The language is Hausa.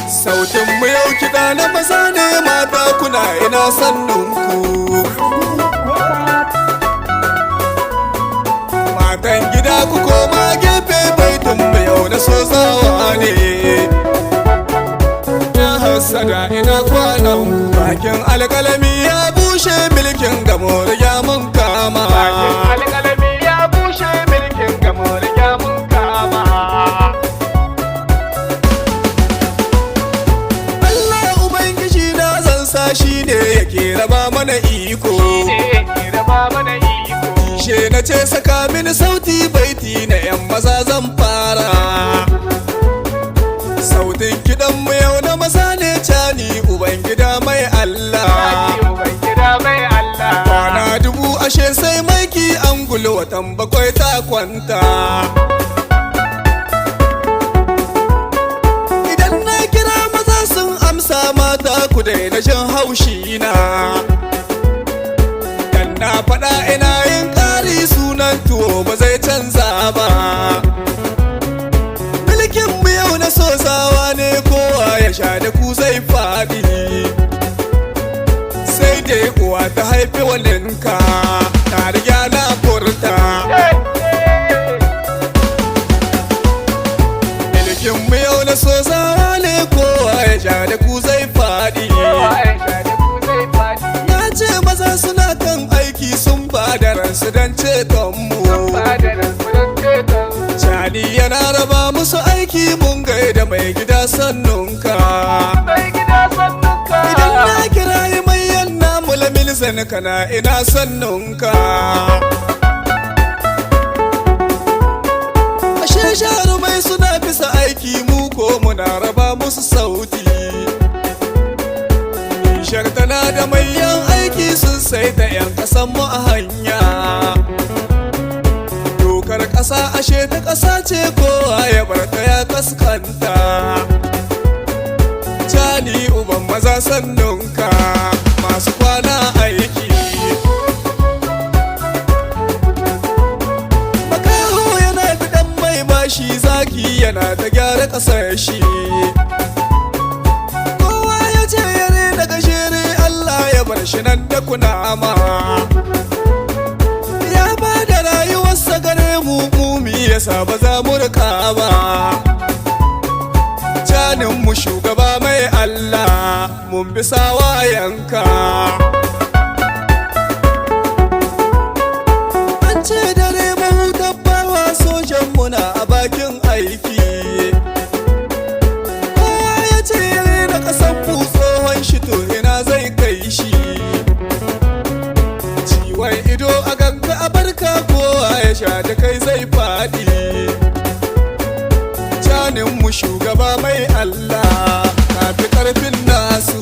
Sautin mu yau kiɗa na maza ne mata kuna ina sannunku. Matan gida ku koma gefe baitin mu yau na so zawa ne. Ya hassada ina kwanan bakin alƙalami ya bushe milkin gamo da mun kama. Bakin alƙalami ya bushe milkin gamo da mun kama. Shi ne yake raba mana iko, she na ce saka mini sauti baiti na 'yan maza zan fara. Sautin kiɗanmu yau na maza ne cani ubangida mai Allah. Kwana dubu ashe sai maiki an gulu watan bakwai ta kwanta. Mata ku daina jin haushi na, dan na faɗa ina yin ƙari sunan tuwo ba zai canza ba. Mulkin mu yau na sosawa ne kowa ya sha da ku zai faɗi, sai dai uwa ta haifi waninka ta riga na furta. Mulkin mu yau na sosawa ne kowa ya sha da ku zai faɗi. Na ce maza suna kan aiki sun ba da ransu don ceton mu. Cani yana raba musu aiki mun gaida mai gida sannunka. Idan na kirayi mai yanna mula milzan kana ina sannunka. Ashe jarumai suna bisa aiki mu ko muna raba musu sauti. Tana da manyan aiki sun sai da 'yan ƙasan mu a hanya. Dokar ƙasa ashe ta ƙasa ce kowa ya bar ta ya kaskanta. Cani uban maza sannunka masu kwana aiki. Makaho yana fiɗan mai bashi zaki yana ta gyara ƙasar shi. Bar shi nan da kunama ya ba da rayuwarsa gare mu mumi yasa ba za mu rika ba. Canin mu shugaba mai Allah mun bi sawayanka. An ce dare mahutar bawa sojan muna a bakin aiki. Kowa ya ce na ƙasar mu tsohon shi to ina zai kai shi. Ciwon ido a ganka a barka kowa ya sha da kai zai faɗi. Canin mu shugaba mai Allah ka fi ƙarfin nasu.